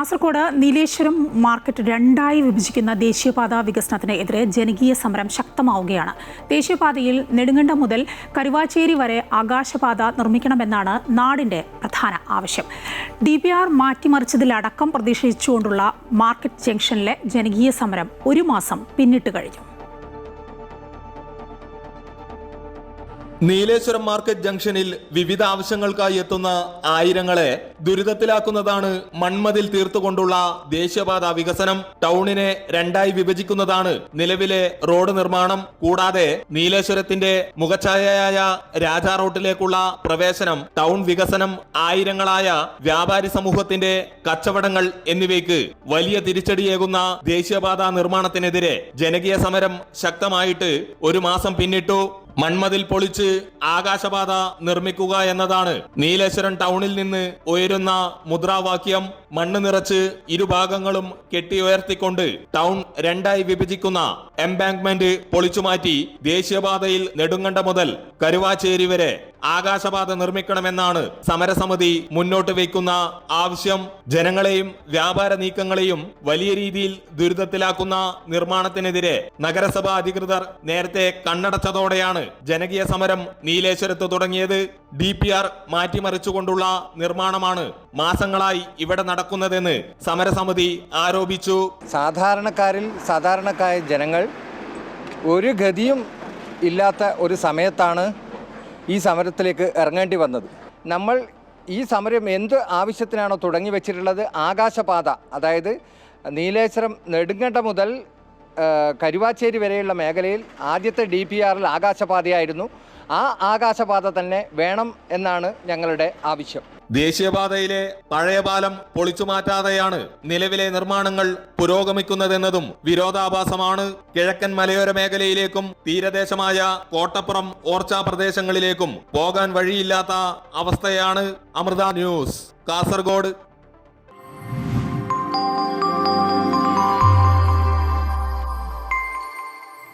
Kasaragod Nileshwaram market രണ്ടായി വിഭജിക്കുന്ന ദേശീയപാത വികസനത്തിനെതിരെ ജനകീയ സമരം ശക്തമാവുകയാണ്. ദേശീയപാതയിൽ നെടുങ്കണ്ടം മുതൽ കരുവാച്ചേരി വരെ ആകാശപാത നിർമ്മിക്കണമെന്നാണ് നാടിന്റെ പ്രധാന ആവശ്യം. DPR മാറ്റിമറിച്ചതിലടക്കം പ്രതിഷേധിച്ചുകൊണ്ടുള്ള മാർക്കറ്റ് ജംഗ്ഷനിലെ ജനകീയ സമരം 1 മാസം പിന്നിട്ട് കഴിഞ്ഞു. നീലേശ്വരം മാർക്കറ്റ് ജംഗ്ഷനിൽ വിവിധ ആവശ്യങ്ങൾക്കായി എത്തുന്ന ആയിരങ്ങളെ ദുരിതത്തിലാക്കുന്നതാണ് മൺമതിൽ തീർത്തുകൊണ്ടുള്ള ദേശീയപാത വികസനം. ടൗണിനെ രണ്ടായി വിഭജിക്കുന്നതാണ് നിലവിലെ റോഡ് നിർമ്മാണം. കൂടാതെ നീലേശ്വരത്തിന്റെ മുഖഛായയായ രാജാ റോട്ടിലേക്കുള്ള പ്രവേശനം, ടൗൺ വികസനം, ആയിരങ്ങളായ വ്യാപാരി സമൂഹത്തിന്റെ കച്ചവടങ്ങൾ എന്നിവയ്ക്ക് വലിയ തിരിച്ചടിയേകുന്ന ദേശീയപാത നിർമ്മാണത്തിനെതിരെ ജനകീയ സമരം ശക്തമായിട്ട് 1 മാസം പിന്നിട്ടു. മൺമതിൽ പൊളിച്ച് ആകാശപാത നിർമ്മിക്കുക എന്നതാണ് നീലേശ്വരം ടൗണിൽ നിന്ന് ഉയരുന്ന മുദ്രാവാക്യം. മണ്ണ് നിറച്ച് ഇരുഭാഗങ്ങളും കെട്ടിയുയർത്തിക്കൊണ്ട് ടൗൺ രണ്ടായി വിഭജിക്കുന്ന എംബാങ്ക്മെന്റ് പൊളിച്ചുമാറ്റി ദേശീയപാതയിൽ നെടുങ്കണ്ടം മുതൽ കരുവാച്ചേരി വരെ ആകാശപാത നിർമ്മിക്കണമെന്നാണ് സമരസമിതി മുന്നോട്ട് വയ്ക്കുന്ന ആവശ്യം. ജനങ്ങളെയും വ്യാപാര നീക്കങ്ങളെയും വലിയ രീതിയിൽ ദുരിതത്തിലാക്കുന്ന നിർമ്മാണത്തിനെതിരെ നഗരസഭാ അധികൃതർ നേരത്തെ കണ്ണടച്ചതോടെയാണ് ജനകീയ സമരം നീലേശ്വരത്ത് തുടങ്ങിയത്. DPR മാറ്റിമറിച്ചുകൊണ്ടുള്ള നിർമ്മാണമാണ് മാസങ്ങളായി ഇവിടെ നടക്കുന്നതെന്ന് സമരസമിതി ആരോപിച്ചു. സാധാരണക്കാരായ ജനങ്ങൾ ഒരു ഗതിയും ഇല്ലാത്ത ഒരു സമയത്താണ് ഈ സമരത്തിലേക്ക് ഇറങ്ങേണ്ടി വന്നത്. നമ്മൾ ഈ സമരം എന്ത് ആവശ്യത്തിനാണോ തുടങ്ങി വെച്ചിട്ടുള്ളത്, ആകാശപാത, അതായത് നീലേശ്വരം നെടുങ്കണ്ടം മുതൽ കരുവാച്ചേരി വരെയുള്ള മേഖലയിൽ ആദ്യത്തെ DPRൽ ആകാശപാതയായിരുന്നു. ആ ആകാശപാത തന്നെ വേണം എന്നാണ് ഞങ്ങളുടെ ആവശ്യം. ദേശീയപാതയിലെ പഴയ പാലം പൊളിച്ചു മാറ്റാതെയാണ് നിലവിലെ നിർമ്മാണങ്ങൾ പുരോഗമിക്കുന്നതെന്നതും വിരോധാഭാസമാണ്. കിഴക്കൻ മലയോര മേഖലയിലേക്കും തീരദേശമായ കോട്ടപ്പുറം, ഓർച്ച പ്രദേശങ്ങളിലേക്കും പോകാൻ വഴിയില്ലാത്ത അവസ്ഥയാണ്. അമൃത ന്യൂസ്, കാസർഗോഡ്.